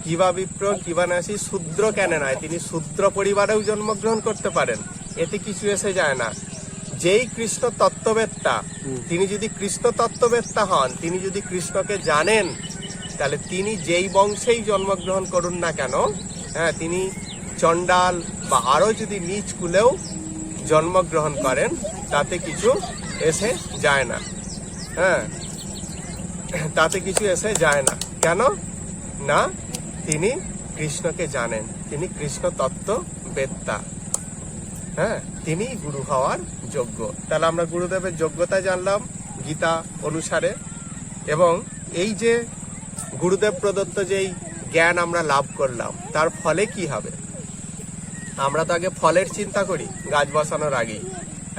কিবা বিপ্র কিবা ন্যাসী, শূদ্র কেন নয়, তিনি শূদ্র পরিবারেও জন্মগ্রহণ করতে পারেন, এতে কিছু এসে যায় না। যেই কৃষ্ণ তত্ত্ববেত্তা, তিনি যদি কৃষ্ণ তত্ত্ববেত্তা হন, তিনি যদি কৃষ্ণকে জানেন, তাহলে তিনি যেই বংশেই জন্মগ্রহণ করুন না কেন, হ্যাঁ, তিনি চণ্ডাল বা আরো যদি নিচ কুলেও জন্মগ্রহণ করেন, তাতে কিছু এসে যায় না। হ্যাঁ, তাতে কিছু এসে যায় না। কেন না? তিনি কৃষ্ণকে জানেন, তিনি কৃষ্ণ তত্ত্ববেত্তা, হ্যাঁ, তিনি গুরু হওয়ার যোগ্য। তাহলে আমরা গুরুদেবের যোগ্যতা জানলাম গীতা অনুসারে। এবং এই যে গুরুদেব প্রদত্ত যেই জ্ঞান আমরা লাভ করলাম, তার ফলে কি হবে? আমরা তো আগে ফলের চিন্তা করি গাছ বসানোর আগেই।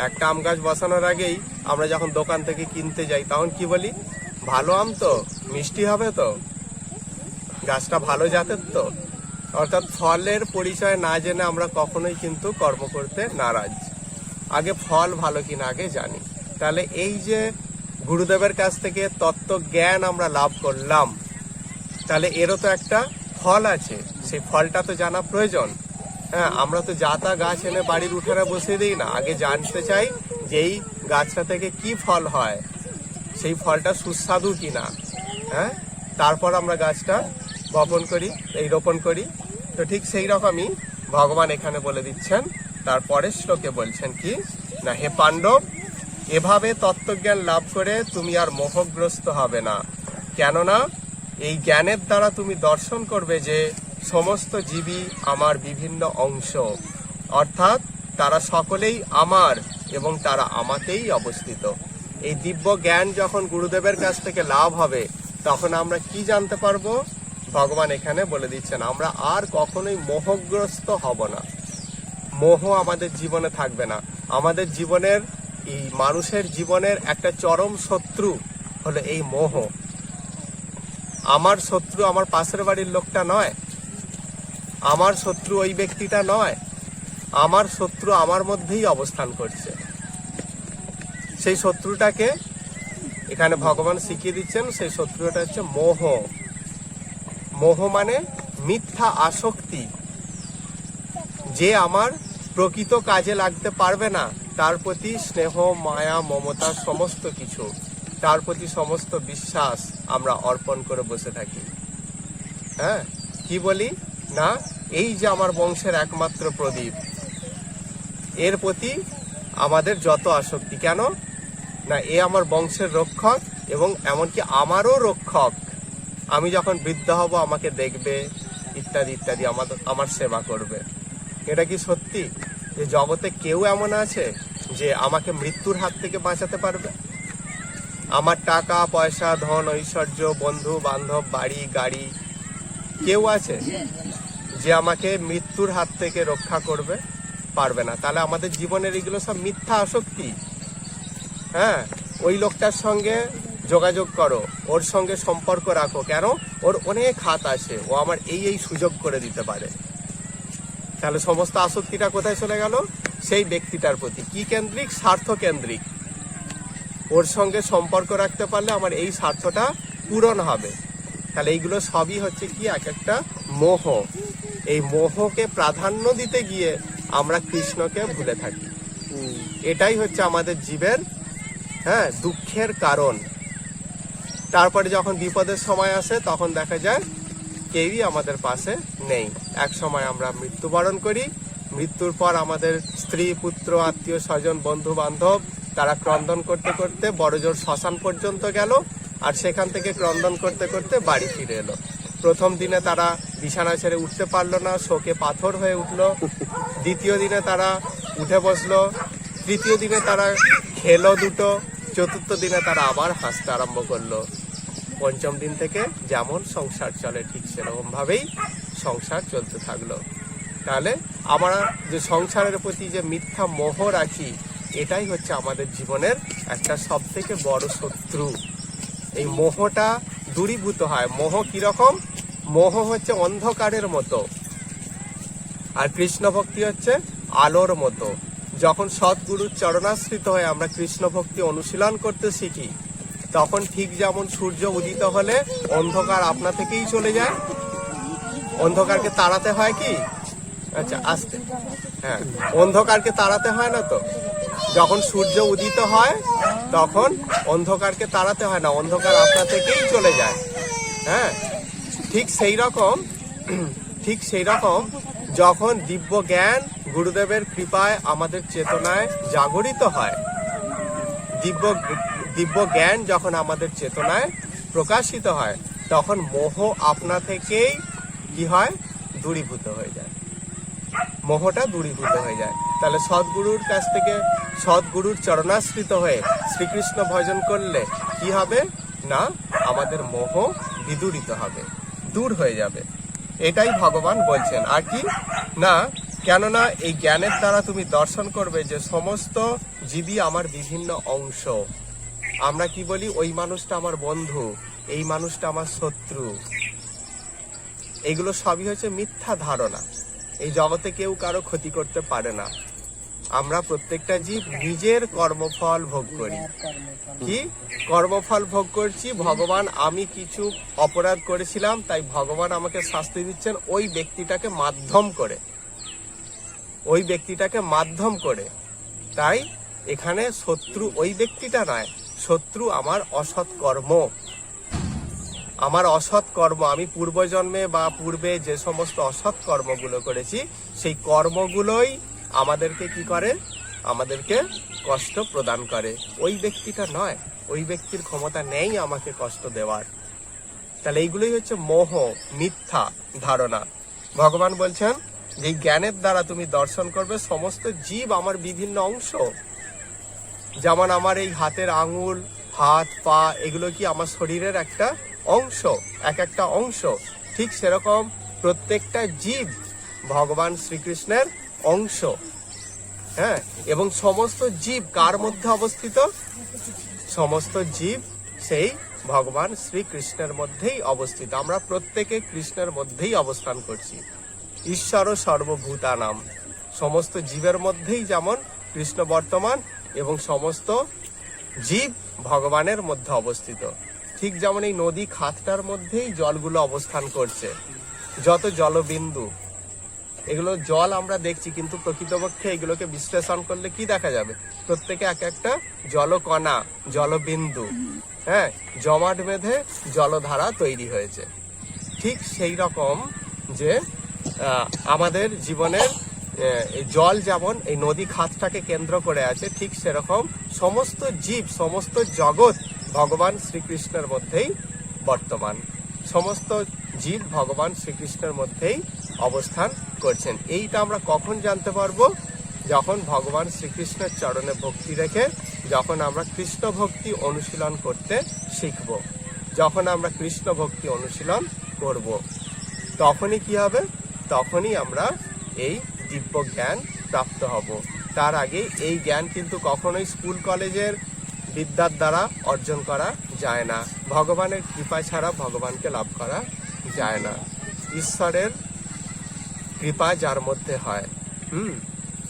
একটা আম গাছ বসানোর আগেই আমরা যখন দোকান থেকে কিনতে যাই, তখন কি বলি? ভালো আম তো, মিষ্টি হবে তো, গাছটা ভালো জাতের তো। অর্থাৎ ফলের পরিচয় না জেনে আমরা কখনোই কিন্তু কর্ম করতে নারাজ। আগে ফল ভালো কিনা আগে জানি। তাহলে এই যে গুরুদেবের কাছ থেকে তত্ত্ব জ্ঞান আমরা লাভ করলাম, তাহলে এরও তো একটা ফল আছে, সেই ফলটা তো জানা প্রয়োজন। হ্যাঁ, আমরা তো যাতা গাছ এনে বাড়ির উঠানে বসিয়ে দিই না, আগে জানতে চাই যে এই গাছটা থেকে কি ফল হয়, সেই ফলটা সুস্বাদু কিনা। হ্যাঁ, তারপর আমরা গাছটা রোপণ করি। তো ঠিক সেই রকমই ভগবান এখানে বলে দিচ্ছেন, তার পরের শ্লোকে বলছেন কি না, হে পাণ্ডব, এভাবে তত্ত্বজ্ঞান লাভ করে তুমি আর মোহগ্রস্ত হবে না। কেননা এই জ্ঞানের দ্বারা তুমি দর্শন করবে যে সমস্ত জীবই আমার বিভিন্ন অংশ, অর্থাৎ তারা সকলেই আমার এবং তারা আমাতেই অবস্থিত। এই দিব্য জ্ঞান যখন গুরুদেবের কাছ থেকে লাভ হবে, তখন আমরা কি জানতে পারবো? ভগবান এখানে বলে দিচ্ছেন, আমরা আর কখনোই মোহগ্রস্ত হব না। মোহ আমাদের জীবনে থাকবে না। আমাদের জীবনের, এই মানুষের জীবনের একটা চরম শত্রু হলো এই মোহ। আমার শত্রু আমার পাশের বাড়ির লোকটা নয়, আমার শত্রু ওই ব্যক্তিটা নয়, আমার শত্রু আমার মধ্যেই অবস্থান করছে। সেই শত্রুটাকে এখানে ভগবান শিখিয়ে দিচ্ছেন, সেই শত্রুটা হচ্ছে মোহ। মোহ মানে মিথ্যা আসক্তি, যে আমার প্রকৃত কাজে লাগতে পারবে না, তার প্রতি স্নেহ মায়া মমতা সমস্ত কিছু, তার প্রতি সমস্ত বিশ্বাস আমরা অর্পণ করে বসে থাকি। হ্যাঁ, কি বলি না, এই যে আমার বংশের একমাত্র প্রদীপ, এর প্রতি আমাদের যত আসক্তি। কেন না, এ আমার বংশের রক্ষক এবং এমনকি আমারও রক্ষক। আমি যখন বৃদ্ধ হব আমাকে দেখবে, ইত্যাদি ইত্যাদি, আমার সেবা করবে। এটা কি সত্যি যে জগতে কেউ এমন আছে যে আমাকে মৃত্যুর হাত থেকে বাঁচাতে পারবে? আমার টাকা পয়সা ধন ঐশ্বর্য বন্ধু বান্ধব বাড়ি গাড়ি, কেউ আছে যে আমাকে মৃত্যুর হাত থেকে রক্ষা করবে? পারবে না। তাহলে আমাদের জীবনের এগুলো সব মিথ্যা আসক্তি। হ্যাঁ, ওই লোকটার সঙ্গে যোগাযোগ করো, ওর সঙ্গে সম্পর্ক রাখো। কেন? ওর অনেক হাত আছে, ও আমার এই সুযোগ করে দিতে পারে। তাহলে সমস্ত আসক্তিটা কোথায় চলে গেল? সেই ব্যক্তিটার প্রতি। কি কেন্দ্রিক? স্বার্থ কেন্দ্রিক। ওর সঙ্গে সম্পর্ক রাখতে পারলে আমার এই স্বার্থটা পূরণ হবে। তাহলে এইগুলো সবই হচ্ছে কি এক একটা মোহ। এই মোহকে প্রাধান্য দিতে গিয়ে আমরা কৃষ্ণকে ভুলে থাকি। এটাই হচ্ছে আমাদের জীবের দুঃখের কারণ। তারপরে যখন বিপদের সময় আসে তখন দেখা যায় কেউই আমাদের পাশে নেই। এক সময় আমরা মৃত্যুবরণ করি, মৃত্যুর পর আমাদের স্ত্রী পুত্র আত্মীয় স্বজন বন্ধু বান্ধব তারা ক্রন্দন করতে করতে বড়জোর শ্মশান পর্যন্ত গেল, আর সেখান থেকে ক্রন্দন করতে করতে বাড়ি ফিরে এলো। প্রথম দিনে তারা বিছানা ছেড়ে উঠতে পারলো না, শোকে পাথর হয়ে উঠলো। দ্বিতীয় দিনে তারা উঠে বসলো, তৃতীয় দিনে তারা খেলো দুটো, চতুর্থ দিনে তারা আবার হাসতে আরম্ভ করলো। পঞ্চম দিন থেকে যেমন সংসার চলে ঠিক সেরকম ভাবেই সংসার চলতে থাকলো। তাহলে আমরা যে সংসারের প্রতি যে মিথ্যা মোহ রাখি, এটাই হচ্ছে আমাদের জীবনের একটা সব থেকে বড় শত্রু। এই মোহটা দূরীভূত হয়। মোহ কিরকম? মোহ হচ্ছে অন্ধকারের মতো। আর কৃষ্ণ ভক্তি হচ্ছে আলোর মতো। যখন সদ্গুরুর চরণাশ্রিত হয়ে আমরা কৃষ্ণ ভক্তি অনুশীলন করতে শিখি, তখন ঠিক যেমন সূর্য উদিত হলে অন্ধকার আপনা থেকেই চলে যায়। অন্ধকারকে তাড়াতে হয় কি? আচ্ছা আস্তে, হ্যাঁ, অন্ধকারকে তাড়াতে হয় না তো। যখন সূর্য উদিত হয় তখন অন্ধকারকে তাড়াতে হয় না, অন্ধকার আপনা থেকেই চলে যায়। হ্যাঁ, ঠিক সেই রকম যখন দিব্য জ্ঞান গুরুদেবের কৃপায় আমাদের চেতনায় জাগরিত হয়, দিব্য জ্ঞান যখন আমাদের চেতনায় প্রকাশিত হয়, তখন মোহ আপনা থেকেই কি হয়? দূরীভূত হয়ে যায়। মোহটা দূরীভূত হয়ে যায়। তাহলে সদ্গুরুর কাছ থেকে, সদ্গুরুর চরণাশ্রিত হয়ে শ্রীকৃষ্ণ ভজন করলে কি হবে না? আমাদের মোহ বিদূরিত হবে, দূর হয়ে যাবে। এটাই ভগবান বলছেন। আর কি না, কেননা এই জ্ঞানের দ্বারা তুমি দর্শন করবে যে সমস্ত জীবই আমার বিভিন্ন অংশ। আমরা কি বলি? ওই মানুষটা আমার বন্ধু, এই মানুষটা আমার শত্রু। এগুলো সবই হচ্ছে মিথ্যা ধারণা। এই জগতে কেউ কারো ক্ষতি করতে পারে না। আমরা প্রত্যেকটা জীব নিজের কর্মফল ভোগ করি। কি কর্মফল ভোগ করছি? ভগবান, আমি কিছু অপরাধ করেছিলাম, তাই ভগবান আমাকে শাস্তি দিচ্ছেন ওই ব্যক্তিটাকে মাধ্যম করে। তাই এখানে শত্রু ওই ব্যক্তিটা নয়, শত্রু আমার অসৎ কর্ম। আমি পূর্বজন্মে বা পূর্বে যে সমস্ত অসৎ কর্মগুলো করেছি, সেই কর্মগুলোই আমাদেরকে কি করে? আমাদেরকে কষ্ট প্রদান করে। ওই ব্যক্তিটা নয়, ওই ব্যক্তির ক্ষমতা নেই আমাকে কষ্ট দেওয়ার। তাহলে এইগুলোই হচ্ছে মোহ, মিথ্যা ধারণা। ভগবান বলছেন যে জ্ঞানের দ্বারা তুমি দর্শন করবে সমস্ত জীব আমার বিভিন্ন অংশ। যেমন আমার এই হাতের আঙুল, হাত, পা, এগুলো কি আমার শরীরের একটা অংশ, এক একটা অংশ। ঠিক সেরকম প্রত্যেকটা জীব ভগবান শ্রীকৃষ্ণের অংশ। হ্যাঁ, এবং সমস্ত জীব কার মধ্যে অবস্থিত? সমস্ত জীব সেই ভগবান শ্রীকৃষ্ণের মধ্যেই অবস্থিত। আমরা প্রত্যেকে কৃষ্ণের মধ্যেই অবস্থান করছি। ঈশ্বর সর্বভূতানাম, সমস্ত জীবের মধ্যেই যেমন কৃষ্ণ বর্তমান এবং সমস্ত জীব ভগবানের মধ্যে অবস্থিত। ঠিক যেমন এই নদী খাতটার মধ্যেই জলগুলো অবস্থান করছে। যত জলবিন্দু, এগুলো জল আমরা দেখছি, কিন্তু প্রকৃতপক্ষে এগুলোকে বিশ্লেষণ করলে কি দেখা যাবে? প্রত্যেকে এক একটা জলকণা, জলবিন্দু, হ্যাঁ, জমাট বেঁধে জলধারা তৈরি হয়েছে। ঠিক সেই রকম যে আমাদের জীবনের এই জল যেমন এই নদী খাতটাকে কেন্দ্র করে আছে, ঠিক সেরকম সমস্ত জীব, সমস্ত জগৎ ভগবান শ্রীকৃষ্ণের মধ্যেই বর্তমান। সমস্ত জীব ভগবান শ্রীকৃষ্ণের মধ্যেই অবস্থান করছেন। এইটা আমরা কখন জানতে পারবো? যখন ভগবান শ্রীকৃষ্ণের চরণে ভক্তি রেখে যখন আমরা কৃষ্ণ ভক্তি অনুশীলন করতে শিখব, যখন আমরা কৃষ্ণ ভক্তি অনুশীলন করব, তখনই কি হবে? তখনই আমরা এই দিব্য জ্ঞান প্রাপ্ত হব। তার আগে এই জ্ঞান কিন্তু কখনোই স্কুল কলেজের বিদ্যার দ্বারা অর্জন করা যায় না। ভগবানের কৃপা ছাড়া ভগবানকে লাভ করা যায় না। ঈশ্বরের কৃপা যার মধ্যে হয়,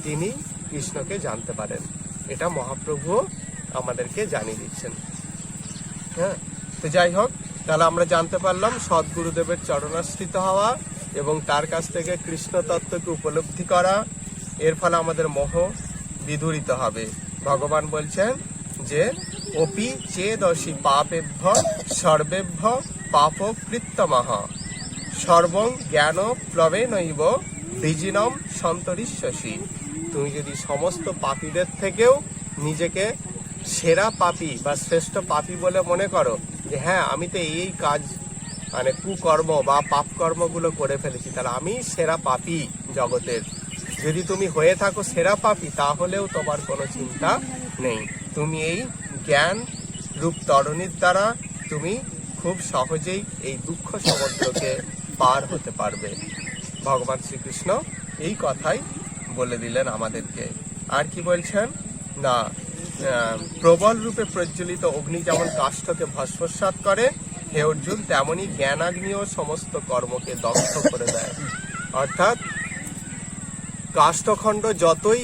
তিনি কৃষ্ণকে জানতে পারেন। এটা মহাপ্রভু আমাদেরকে জানিয়ে দিচ্ছেন। হ্যাঁ, তো যাই হোক, তাহলে আমরা জানতে পারলাম সদ্গুরুদেবের চরণাশ্রিত হওয়া এবং তার কাছ থেকে কৃষ্ণ তত্ত্বকে উপলব্ধি করা, এর ফলে আমাদের মোহ বিদূরিত হবে। ভগবান বলছেন যে অপি চেদসি পাপেভ্য সর্বেভ্য পাপ কৃত্তমঃ সর্বং জ্ঞান প্লবেনৈব বিজিনম সন্তরিষ্যসি। তুমি যদি সমস্ত পাপীদের থেকেও নিজেকে সেরা পাপী বা শ্রেষ্ঠ পাপী বলে মনে করো, যে হ্যাঁ আমি তো এই কাজ মানে কুকর্ম বা পাপ কর্মগুলো করে ফেলেছি, তাহলে আমি সেরা পাপী জগতের। যদি তুমি হয়ে থাকো সেরা পাপী, তাহলেও তোমার কোনো চিন্তা নেই। তুমি এই জ্ঞান রূপ তরণীর দ্বারা তুমি খুব সহজেই এই দুঃখ সমুদ্রকে পার হতে পারবে। ভগবান শ্রীকৃষ্ণ এই কথাই বলে দিলেন আমাদেরকে। আর কি বলছেন না, প্রবল রূপে প্রজ্বলিত অগ্নি যেমন কাষ্ঠকে ভস্মসাৎ করে, হে অর্জুন, তেমনি জ্ঞানাগ্নিও সমস্ত কর্মকে দগ্ধ করে দেয়। অর্থাৎ কাষ্ঠখণ্ড যতই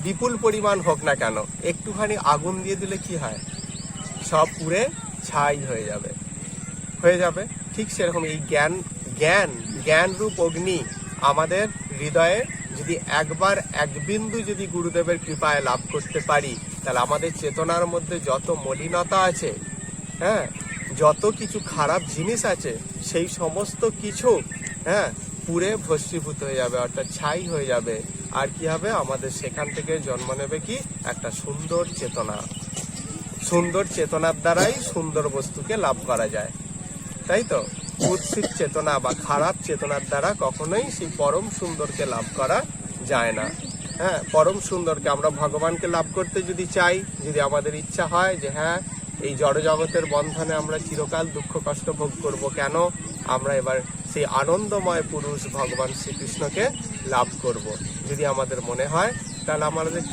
বিপুল পরিমাণ হোক না কেন, একটুখানি আগুন দিয়ে দিলে কি হয়, সব পুড়ে ছাই হয়ে যাবে। ঠিক সেরকম এই জ্ঞান রূপ অগ্নি আমাদের হৃদয়ে যদি একবার এক বিন্দু যদি গুরুদেবের কৃপায় লাভ করতে পারি, তাহলে আমাদের চেতনার মধ্যে যত মলিনতা আছে, হ্যাঁ, যত কিছু খারাপ জিনিস আছে, সেই সমস্ত কিছু পুড়ে ভস্মীভূত হয়ে যাবে, অর্থাৎ ছাই হয়ে যাবে। আর কি হবে, আমাদের সেখান থেকে জন্ম নেবে কি একটা সুন্দর চেতনার দ্বারাই সুন্দর বস্তুকে লাভ করা যায়, তাই তো? কুৎসিত চেতনা বা খারাপ চেতনার দ্বারা কখনোই সেই পরম সুন্দরকে লাভ করা যায় না। হ্যাঁ, পরম সুন্দরকে আমরা ভগবানকে লাভ করতে যদি চাই, যদি আমাদের ইচ্ছা হয় যে হ্যাঁ এই জড় জগতের বন্ধনে আমরা চিরকাল দুঃখ কষ্ট ভোগ করব, কেন আমরা এবার সেই আনন্দময় পুরুষ ভগবান শ্রীকৃষ্ণকে লাভ করব, যদি আমাদের মনে হয়, তাহলে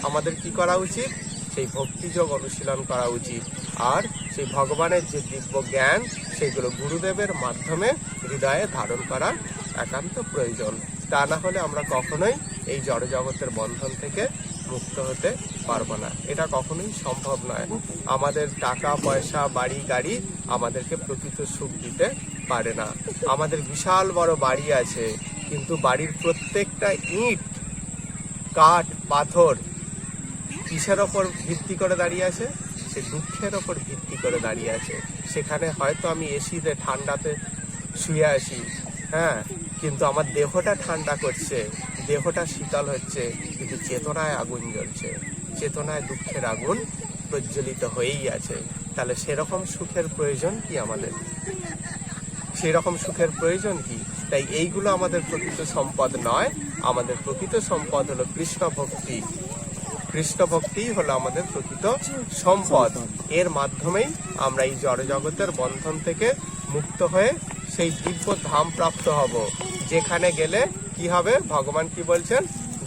আমাদের কি করা উচিত, সেই ভক্তিযোগ অনুশীলন করা উচিত। আর সেই ভগবানের যে দিব্য জ্ঞান, সেগুলো গুরুদেবের মাধ্যমে হৃদয়ে ধারণ করা একান্ত প্রয়োজন। তা না হলে আমরা কখনোই এই জড় জগতের বন্ধন থেকে মুক্ত হতে পারবো না, এটা কখনোই সম্ভব নয়। আমাদের টাকা পয়সা বাড়ি গাড়ি আমাদেরকে প্রকৃত সুখ দিতে পারে না। আমাদের বিশাল বড় বাড়ি আছে, কিন্তু বাড়ির প্রত্যেকটা ইট কাঠ পাথর কিসের ওপর ভিত্তি করে দাঁড়িয়ে আছে, সে দুঃখের ওপর ভিত্তি করে দাঁড়িয়ে আছে। সেখানে হয়তো আমি এসিতে ঠান্ডাতে শুয়ে আসি, হ্যাঁ, কিন্তু আমার দেহটা ঠান্ডা করছে, দেহটা শীতল হচ্ছে, কিন্তু চেতনায় আগুন জ্বলছে, চেতনায় দুঃখের আগুন প্রজ্বলিত হয়েই আছে। তাহলে সেরকম সুখের প্রয়োজন কি আমাদের? সেরকম সুখের প্রয়োজন কি? তাই এইগুলো আমাদের প্রকৃত সম্পদ নয়। আমাদের প্রকৃত সম্পদ হলো কৃষ্ণ ভক্তি। কৃষ্ণ ভক্তি হলো আমাদের প্রকৃত সম্পদ। এর মাধ্যমেই আমরা এই জড় জগতের বন্ধন থেকে মুক্ত হয়ে সেই দিব্য ধাম প্রাপ্ত হব, যেখানে গেলে কি হবে, ভগবান কি বলছেন,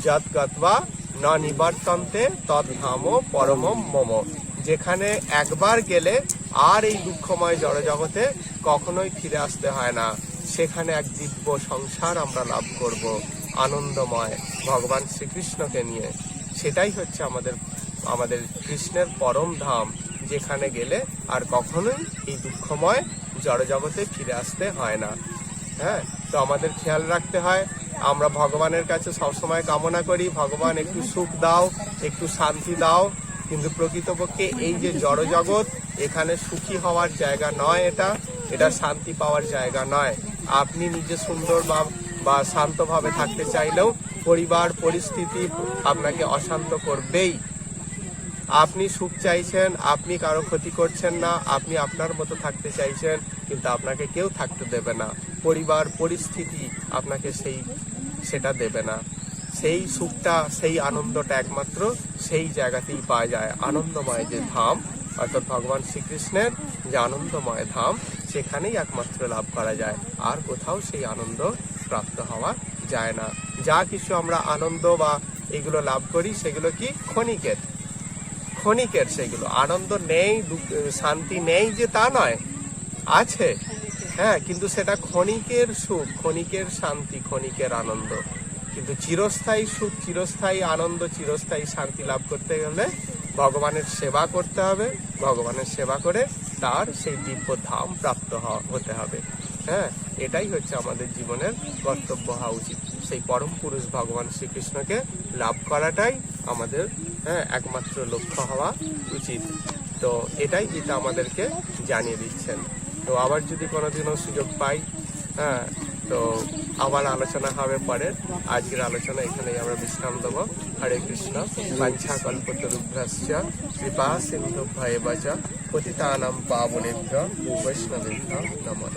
যৎ গত্বা ন নিবর্তন্তে তৎ ধাম পরমম মম। যেখানে একবার গেলে আর এই দুঃখময় জড় জগতে কখনোই ফিরে আসতে হয় না, সেখানে এক দিব্য সংসার আমরা লাভ করব, আনন্দময় ভগবান শ্রীকৃষ্ণকে নিয়ে। সেটাই হচ্ছে আমাদের কৃষ্ণের পরম ধাম, যেখানে গেলে আর কখনোই এই দুঃখময় জড় জগতে ফিরে আসতে হয় না। হ্যাঁ, তো আমাদের খেয়াল রাখতে হয়, আমরা ভগবানের কাছে সবসময় কামনা করি, ভগবান একটু সুখ দাও, একটু শান্তি দাও, কিন্তু প্রকৃতপক্ষে এই যে জড় জগৎ, এখানে সুখী হওয়ার জায়গা নয়, এটা শান্তি পাওয়ার জায়গা নয়। আপনি নিজে সুন্দর বা শান্তভাবে থাকতে চাইলেও পরিবার পরিস্থিতি আপনাকে অশান্ত করবেই। আপনি সুখ চাইছেন, আপনি কারো ক্ষতি করছেন না, আপনি আপনার মতো থাকতে চাইছেন, কিন্তু আপনাকে কেউ থাকতে দেবে না। পরিবার পরিস্থিতি আপনাকে সেটা দেবে না। সেই সুখটা, সেই আনন্দটা একমাত্র সেই জায়গাতেই পাওয়া যায়। আনন্দময় যে ধাম, অর্থাৎ ভগবান শ্রীকৃষ্ণের যে আনন্দময় ধাম, সেখানেই একমাত্র লাভ করা যায়, আর কোথাও সেই আনন্দ প্রাপ্ত হওয়া যায় না। যা কিছু আমরা আনন্দ বা এগুলো লাভ করি, সেগুলো কি ক্ষণিকের, সেগুলো আনন্দ নেই, শান্তি নেই যে তা নয়, আছে, হ্যাঁ, কিন্তু সেটা ক্ষণিকের সুখ, ক্ষণিকের শান্তি, ক্ষণিকের আনন্দ। কিন্তু চিরস্থায়ী সুখ, চিরস্থায়ী আনন্দ, চিরস্থায়ী শান্তি লাভ করতে গেলে ভগবানের সেবা করতে হবে। ভগবানের সেবা করে তার সেই দিব্য ধাম প্রাপ্ত হতে হবে। হ্যাঁ, এটাই হচ্ছে আমাদের জীবনের কর্তব্য হওয়া উচিত। সেই পরম পুরুষ ভগবান শ্রীকৃষ্ণকে লাভ করাটাই আমাদের একমাত্র লক্ষ্য হওয়া উচিত। তো এটাই গীতা আমাদেরকে জানিয়ে দিচ্ছেন। তো আবার যদি কোনোদিনও সুযোগ পাই, তো আবার আলোচনা হবে পরে। আজকের আলোচনা এখানেই আমরা বিশ্রাম দেবো। হরে কৃষ্ণ। বাঞ্ছা কল্পতরুভ্যশ্চ কৃপা সিন্ধুভ্যেব চ পতিতানাং পাবনেভ্যো বৈষ্ণবেভ্যো নমঃ।